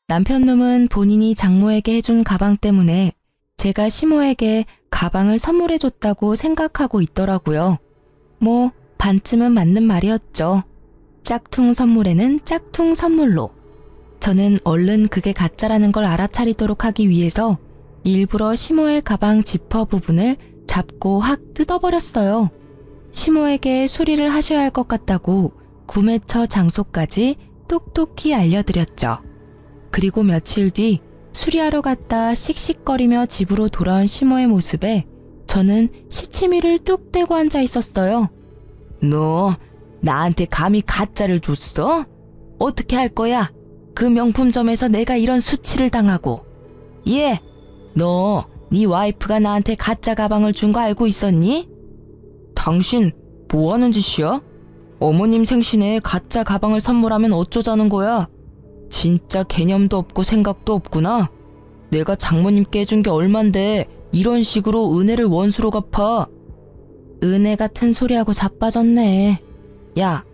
남편놈은 본인이 장모에게 해준 가방 때문에 제가 시모에게 가방을 선물해줬다고 생각하고 있더라고요. 뭐 반쯤은 맞는 말이었죠. 짝퉁 선물에는 짝퉁 선물로. 저는 얼른 그게 가짜라는 걸 알아차리도록 하기 위해서 일부러 시모의 가방 지퍼 부분을 잡고 확 뜯어버렸어요. 시모에게 수리를 하셔야 할 것 같다고 구매처 장소까지 똑똑히 알려드렸죠. 그리고 며칠 뒤 수리하러 갔다 씩씩거리며 집으로 돌아온 시모의 모습에 저는 시치미를 뚝 떼고 앉아 있었어요. 너 나한테 감히 가짜를 줬어? 어떻게 할 거야? 그 명품점에서 내가 이런 수치를 당하고. 예, 너 네 와이프가 나한테 가짜 가방을 준 거 알고 있었니? 당신 뭐 하는 짓이야? 어머님 생신에 가짜 가방을 선물하면 어쩌자는 거야? 진짜 개념도 없고 생각도 없구나. 내가 장모님께 해준 게 얼만데 이런 식으로 은혜를 원수로 갚아. 은혜 같은 소리하고 자빠졌네. 야,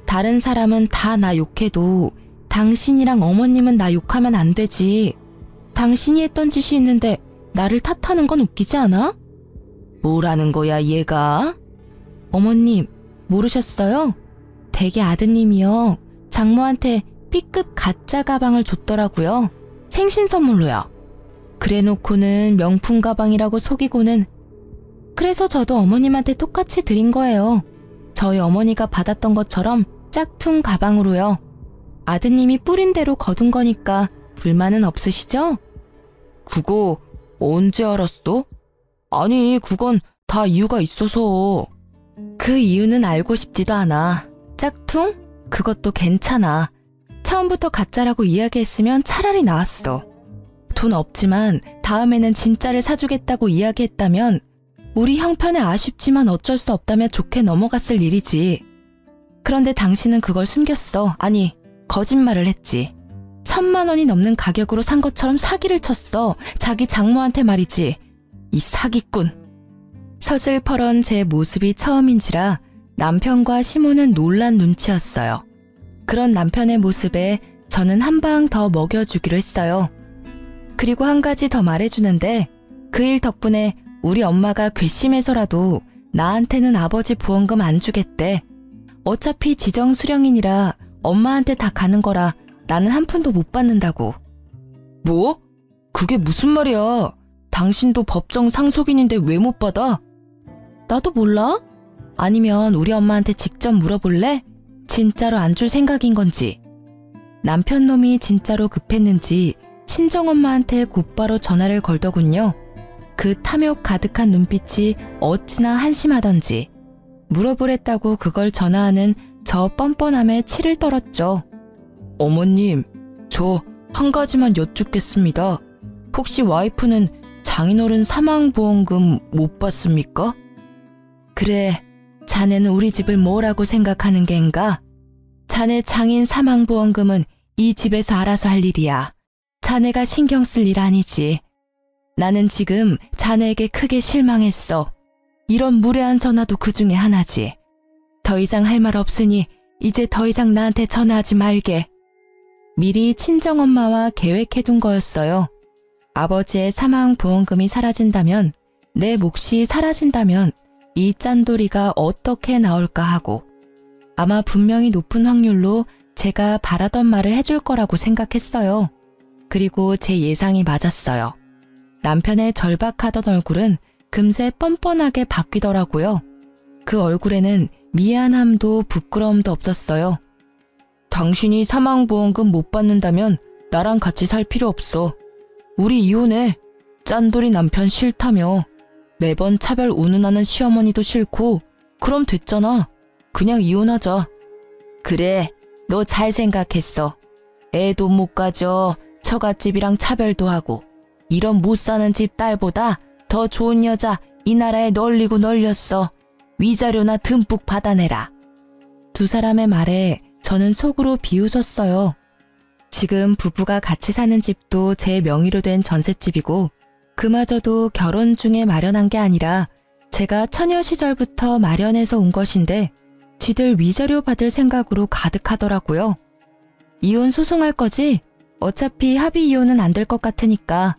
다른 사람은 다 나 욕해도 당신이랑 어머님은 나 욕하면 안 되지. 당신이 했던 짓이 있는데 나를 탓하는 건 웃기지 않아? 뭐라는 거야 얘가? 어머님 모르셨어요? 댁의 아드님이요. 장모한테 B급 가짜 가방을 줬더라고요. 생신 선물로요. 그래놓고는 명품 가방이라고 속이고는. 그래서 저도 어머님한테 똑같이 드린 거예요. 저희 어머니가 받았던 것처럼 짝퉁 가방으로요. 아드님이 뿌린 대로 거둔 거니까 불만은 없으시죠? 그거 언제 알았어? 아니 그건 다 이유가 있어서. 그 이유는 알고 싶지도 않아. 짝퉁? 그것도 괜찮아. 처음부터 가짜라고 이야기했으면 차라리 나았어. 돈 없지만 다음에는 진짜를 사주겠다고 이야기했다면 우리 형편에 아쉽지만 어쩔 수 없다며 좋게 넘어갔을 일이지. 그런데 당신은 그걸 숨겼어. 아니 거짓말을 했지. 1,000만 원이 넘는 가격으로 산 것처럼 사기를 쳤어. 자기 장모한테 말이지. 이 사기꾼. 서슬퍼런 제 모습이 처음인지라 남편과 시모는 놀란 눈치였어요. 그런 남편의 모습에 저는 한 방 더 먹여주기로 했어요. 그리고 한 가지 더 말해주는데 그 일 덕분에 우리 엄마가 괘씸해서라도 나한테는 아버지 보험금 안 주겠대. 어차피 지정수령이니라 엄마한테 다 가는 거라 나는 한 푼도 못 받는다고. 뭐? 그게 무슨 말이야? 당신도 법정 상속인인데 왜 못 받아? 나도 몰라? 아니면 우리 엄마한테 직접 물어볼래? 진짜로 안 줄 생각인 건지. 남편 놈이 진짜로 급했는지 친정엄마한테 곧바로 전화를 걸더군요. 그 탐욕 가득한 눈빛이 어찌나 한심하던지 물어보랬다고 그걸 전화하는 저 뻔뻔함에 치를 떨었죠. 어머님, 저 한 가지만 여쭙겠습니다. 혹시 와이프는 장인어른 사망보험금 못 받습니까? 그래, 자네는 우리 집을 뭐라고 생각하는 겐가? 자네 장인 사망보험금은 이 집에서 알아서 할 일이야. 자네가 신경 쓸 일 아니지. 나는 지금 자네에게 크게 실망했어. 이런 무례한 전화도 그 중에 하나지. 더 이상 할 말 없으니 이제 더 이상 나한테 전화하지 말게. 미리 친정엄마와 계획해둔 거였어요. 아버지의 사망보험금이 사라진다면, 내 몫이 사라진다면 이 짠돌이가 어떻게 나올까 하고, 아마 분명히 높은 확률로 제가 바라던 말을 해줄 거라고 생각했어요. 그리고 제 예상이 맞았어요. 남편의 절박하던 얼굴은 금세 뻔뻔하게 바뀌더라고요. 그 얼굴에는 미안함도 부끄러움도 없었어요. 당신이 사망보험금 못 받는다면 나랑 같이 살 필요 없어. 우리 이혼해. 짠돌이 남편 싫다며. 매번 차별 운운하는 시어머니도 싫고. 그럼 됐잖아. 그냥 이혼하자. 그래, 너 잘 생각했어. 애도 못 가져. 처갓집이랑 차별도 하고. 이런 못 사는 집 딸보다 더 좋은 여자 이 나라에 널리고 널렸어. 위자료나 듬뿍 받아내라. 두 사람의 말에 저는 속으로 비웃었어요. 지금 부부가 같이 사는 집도 제 명의로 된 전셋집이고 그마저도 결혼 중에 마련한 게 아니라 제가 처녀 시절부터 마련해서 온 것인데 지들 위자료 받을 생각으로 가득하더라고요. 이혼 소송할 거지? 어차피 합의 이혼은 안 될 것 같으니까.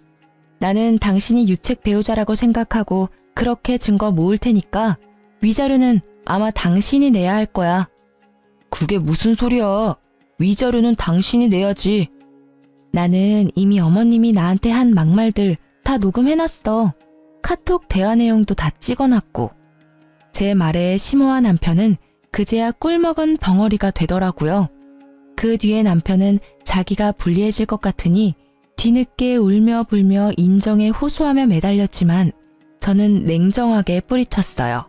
나는 당신이 유책 배우자라고 생각하고 그렇게 증거 모을 테니까 위자료는 아마 당신이 내야 할 거야. 그게 무슨 소리야. 위자료는 당신이 내야지. 나는 이미 어머님이 나한테 한 막말들 다 녹음해놨어. 카톡 대화 내용도 다 찍어놨고. 제 말에 심오한 남편은 그제야 꿀먹은 벙어리가 되더라고요. 그 뒤에 남편은 자기가 불리해질 것 같으니 뒤늦게 울며 불며 인정에 호소하며 매달렸지만 저는 냉정하게 뿌리쳤어요.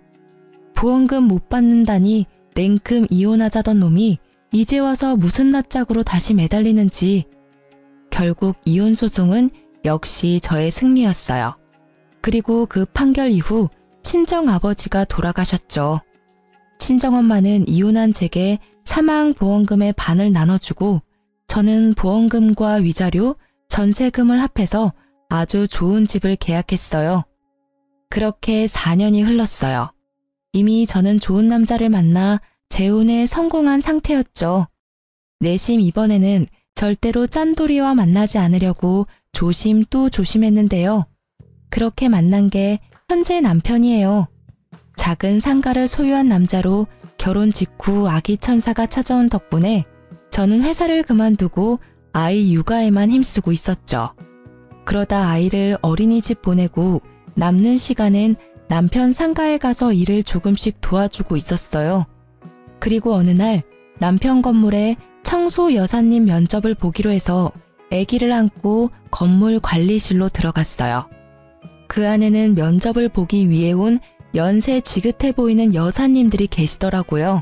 보험금 못 받는다니 냉큼 이혼하자던 놈이 이제 와서 무슨 낯짝으로 다시 매달리는지. 결국 이혼 소송은 역시 저의 승리였어요. 그리고 그 판결 이후 친정아버지가 돌아가셨죠. 친정엄마는 이혼한 제게 사망보험금의 반을 나눠주고 저는 보험금과 위자료, 전세금을 합해서 아주 좋은 집을 계약했어요. 그렇게 4년이 흘렀어요. 이미 저는 좋은 남자를 만나 재혼에 성공한 상태였죠. 내심 이번에는 절대로 짠돌이와 만나지 않으려고 조심 또 조심했는데요. 그렇게 만난 게 현재 남편이에요. 작은 상가를 소유한 남자로 결혼 직후 아기 천사가 찾아온 덕분에 저는 회사를 그만두고 아이 육아에만 힘쓰고 있었죠. 그러다 아이를 어린이집 보내고 남는 시간엔 남편 상가에 가서 일을 조금씩 도와주고 있었어요. 그리고 어느 날 남편 건물에 청소 여사님 면접을 보기로 해서 아기를 안고 건물 관리실로 들어갔어요. 그 안에는 면접을 보기 위해 온 연세 지긋해 보이는 여사님들이 계시더라고요.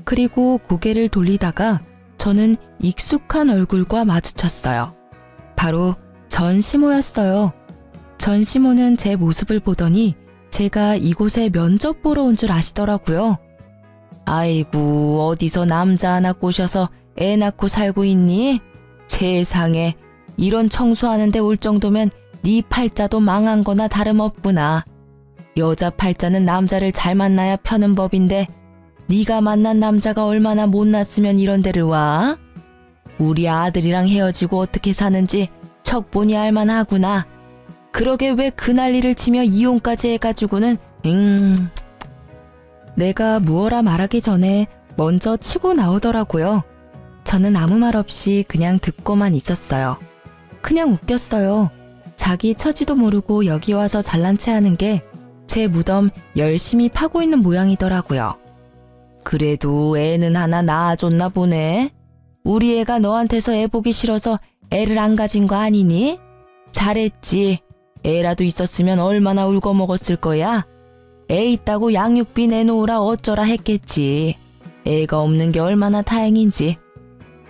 그리고 고개를 돌리다가 저는 익숙한 얼굴과 마주쳤어요. 바로 전시모였어요. 전시모는 제 모습을 보더니 제가 이곳에 면접 보러 온 줄 아시더라고요. 아이고, 어디서 남자 하나 꼬셔서 애 낳고 살고 있니? 세상에, 이런 청소하는데 올 정도면 네 팔자도 망한 거나 다름없구나. 여자 팔자는 남자를 잘 만나야 펴는 법인데 네가 만난 남자가 얼마나 못났으면 이런 데를 와? 우리 아들이랑 헤어지고 어떻게 사는지 척보니 알만하구나. 그러게 왜 그 난리를 치며 이혼까지 해가지고는 내가 무어라 말하기 전에 먼저 치고 나오더라고요. 저는 아무 말 없이 그냥 듣고만 있었어요. 그냥 웃겼어요. 자기 처지도 모르고 여기 와서 잘난 체 하는 게 제 무덤 열심히 파고 있는 모양이더라고요. 그래도 애는 하나 낳아줬나 보네. 우리 애가 너한테서 애 보기 싫어서 애를 안 가진 거 아니니? 잘했지. 애라도 있었으면 얼마나 울고 먹었을 거야? 애 있다고 양육비 내놓으라 어쩌라 했겠지. 애가 없는 게 얼마나 다행인지.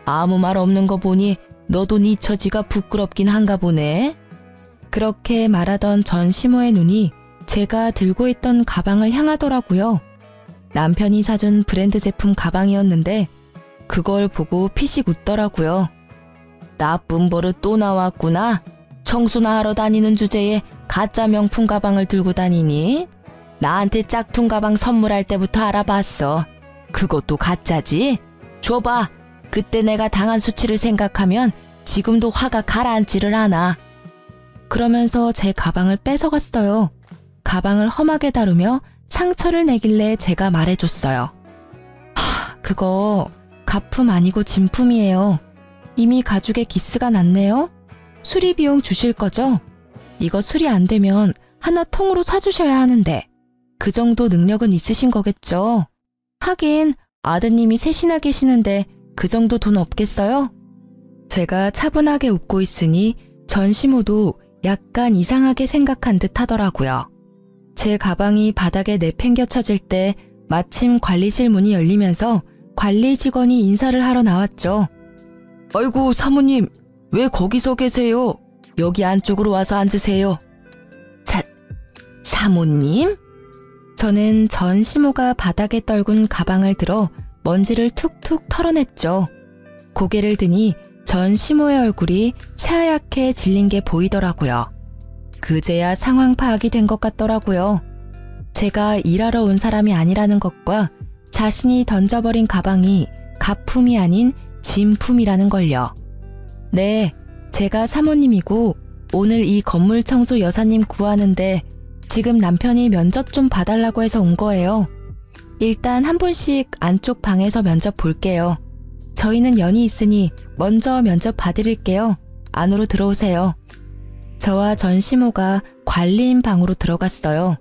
아무 말 없는 거 보니 너도 네 처지가 부끄럽긴 한가 보네. 그렇게 말하던 전시모의 눈이 제가 들고 있던 가방을 향하더라고요. 남편이 사준 브랜드 제품 가방이었는데 그걸 보고 피식 웃더라고요. 나쁜 버릇 또 나왔구나. 청소나 하러 다니는 주제에 가짜 명품 가방을 들고 다니니? 나한테 짝퉁 가방 선물할 때부터 알아봤어. 그것도 가짜지? 줘봐. 그때 내가 당한 수치를 생각하면 지금도 화가 가라앉지를 않아. 그러면서 제 가방을 뺏어갔어요. 가방을 험하게 다루며 상처를 내길래 제가 말해줬어요. 그거 가품 아니고 진품이에요. 이미 가죽에 기스가 났네요. 수리 비용 주실 거죠? 이거 수리 안 되면 하나 통으로 사주셔야 하는데 그 정도 능력은 있으신 거겠죠? 하긴 아드님이 셋이나 계시는데 그 정도 돈 없겠어요? 제가 차분하게 웃고 있으니 전시모도 약간 이상하게 생각한 듯 하더라고요. 제 가방이 바닥에 내팽겨쳐질 때 마침 관리실 문이 열리면서 관리 직원이 인사를 하러 나왔죠. 아이고 사모님, 왜 거기서 계세요? 여기 안쪽으로 와서 앉으세요. 사모님? 저는 전시모가 바닥에 떨군 가방을 들어 먼지를 툭툭 털어냈죠. 고개를 드니 전시모의 얼굴이 새하얗게 질린 게 보이더라고요. 그제야 상황 파악이 된 것 같더라고요. 제가 일하러 온 사람이 아니라는 것과 자신이 던져버린 가방이 가품이 아닌 진품이라는 걸요. 네, 제가 사모님이고 오늘 이 건물 청소 여사님 구하는데 지금 남편이 면접 좀 봐달라고 해서 온 거예요. 일단 한 분씩 안쪽 방에서 면접 볼게요. 저희는 연이 있으니 먼저 면접 봐드릴게요. 안으로 들어오세요. 저와 전시모가 관리인 방으로 들어갔어요.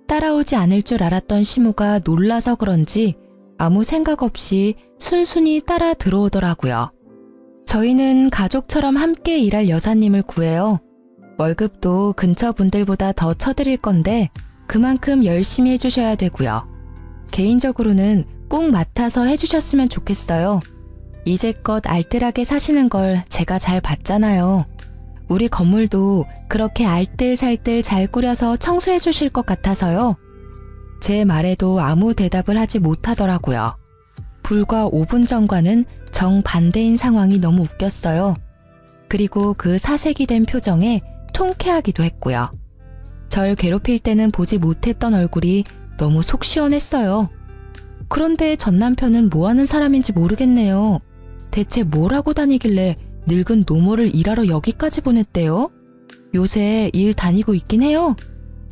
따라오지 않을 줄 알았던 시모가 놀라서 그런지 아무 생각 없이 순순히 따라 들어오더라고요. 저희는 가족처럼 함께 일할 여사님을 구해요. 월급도 근처 분들보다 더 쳐드릴 건데 그만큼 열심히 해주셔야 되고요. 개인적으로는 꼭 맡아서 해주셨으면 좋겠어요. 이제껏 알뜰하게 사시는 걸 제가 잘 봤잖아요. 우리 건물도 그렇게 알뜰살뜰 잘 꾸려서 청소해 주실 것 같아서요. 제 말에도 아무 대답을 하지 못하더라고요. 불과 5분 전과는 정반대인 상황이 너무 웃겼어요. 그리고 그 사색이 된 표정에 통쾌하기도 했고요. 절 괴롭힐 때는 보지 못했던 얼굴이 너무 속 시원했어요. 그런데 전 남편은 뭐 하는 사람인지 모르겠네요. 대체 뭘 하고 다니길래 늙은 노모를 일하러 여기까지 보냈대요? 요새 일 다니고 있긴 해요?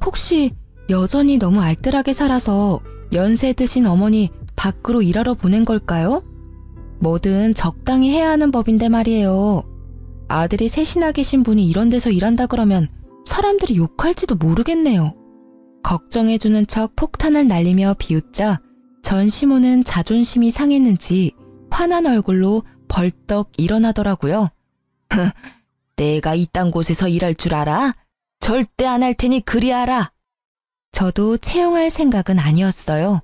혹시 여전히 너무 알뜰하게 살아서 연세 드신 어머니 밖으로 일하러 보낸 걸까요? 뭐든 적당히 해야 하는 법인데 말이에요. 아들이 셋이나 계신 분이 이런 데서 일한다 그러면 사람들이 욕할지도 모르겠네요. 걱정해주는 척 폭탄을 날리며 비웃자 전시모는 자존심이 상했는지 화난 얼굴로 벌떡 일어나더라고요. 내가 이딴 곳에서 일할 줄 알아? 절대 안 할 테니 그리 알아. 저도 채용할 생각은 아니었어요.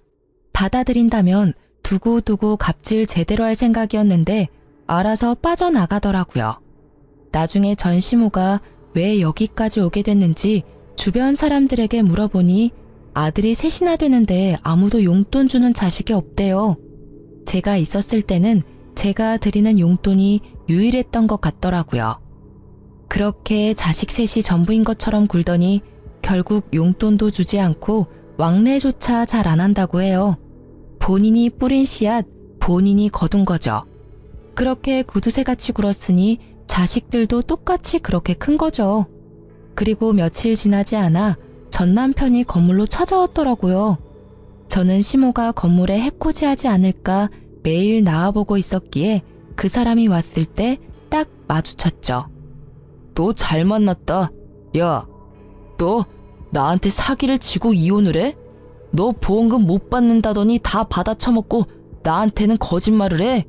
받아들인다면 두고두고 갑질 제대로 할 생각이었는데 알아서 빠져나가더라고요. 나중에 전시모가 왜 여기까지 오게 됐는지 주변 사람들에게 물어보니 아들이 셋이나 되는데 아무도 용돈 주는 자식이 없대요. 제가 있었을 때는 제가 드리는 용돈이 유일했던 것 같더라고요. 그렇게 자식 셋이 전부인 것처럼 굴더니 결국 용돈도 주지 않고 왕래조차 잘 안 한다고 해요. 본인이 뿌린 씨앗, 본인이 거둔 거죠. 그렇게 구두쇠같이 굴었으니 자식들도 똑같이 그렇게 큰 거죠. 그리고 며칠 지나지 않아 전 남편이 건물로 찾아왔더라고요. 저는 시모가 건물에 해코지하지 않을까 매일 나와보고 있었기에 그 사람이 왔을 때 딱 마주쳤죠. 너 잘 만났다. 야, 너 나한테 사기를 치고 이혼을 해? 너 보험금 못 받는다더니 다 받아쳐먹고 나한테는 거짓말을 해?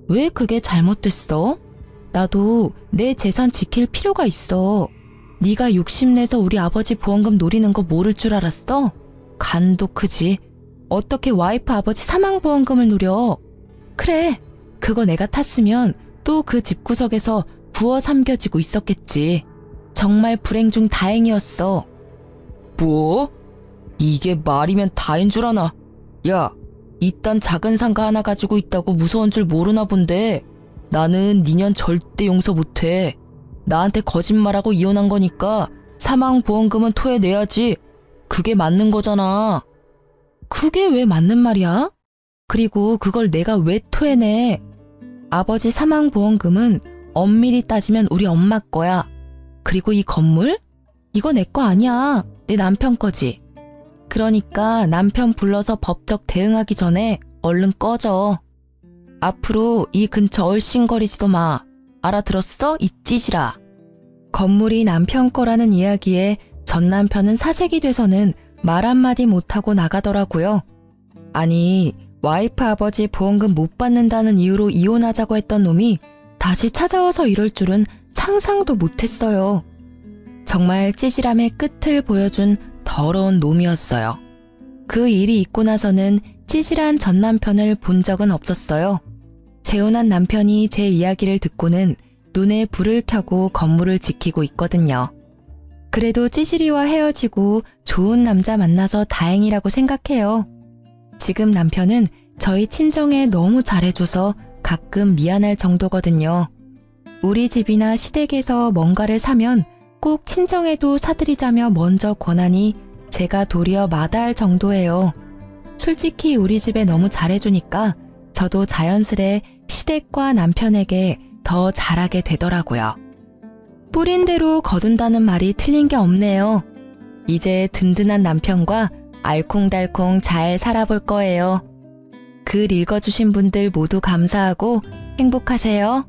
왜 그게 잘못됐어? 나도 내 재산 지킬 필요가 있어. 네가 욕심내서 우리 아버지 보험금 노리는 거 모를 줄 알았어? 간도 크지. 어떻게 와이프 아버지 사망보험금을 노려? 그래, 그거 내가 탔으면 또 그 집구석에서 부어 삼겨지고 있었겠지. 정말 불행 중 다행이었어. 뭐? 이게 말이면 다인 줄 아나? 야, 이딴 작은 상가 하나 가지고 있다고 무서운 줄 모르나 본데 나는 니년 절대 용서 못해. 나한테 거짓말하고 이혼한 거니까 사망보험금은 토해내야지. 그게 맞는 거잖아. 그게 왜 맞는 말이야? 그리고 그걸 내가 왜 토해내? 아버지 사망보험금은 엄밀히 따지면 우리 엄마 거야. 그리고 이 건물? 이거 내 거 아니야. 내 남편 거지. 그러니까 남편 불러서 법적 대응하기 전에 얼른 꺼져. 앞으로 이 근처 얼씬거리지도 마. 알아들었어? 이 찌질아. 건물이 남편 거라는 이야기에 전 남편은 사색이 돼서는 말 한마디 못하고 나가더라고요. 아니, 와이프 아버지 보험금 못 받는다는 이유로 이혼하자고 했던 놈이 다시 찾아와서 이럴 줄은 상상도 못했어요. 정말 찌질함의 끝을 보여준 더러운 놈이었어요. 그 일이 있고 나서는 찌질한 전 남편을 본 적은 없었어요. 재혼한 남편이 제 이야기를 듣고는 눈에 불을 켜고 건물을 지키고 있거든요. 그래도 찌질이와 헤어지고 좋은 남자 만나서 다행이라고 생각해요. 지금 남편은 저희 친정에 너무 잘해줘서 가끔 미안할 정도거든요. 우리 집이나 시댁에서 뭔가를 사면 꼭 친정에도 사드리자며 먼저 권하니 제가 도리어 마다할 정도예요. 솔직히 우리 집에 너무 잘해주니까 저도 자연스레 시댁과 남편에게 더 잘하게 되더라고요. 뿌린 대로 거둔다는 말이 틀린 게 없네요. 이제 든든한 남편과 알콩달콩 잘 살아볼 거예요. 글 읽어주신 분들 모두 감사하고 행복하세요.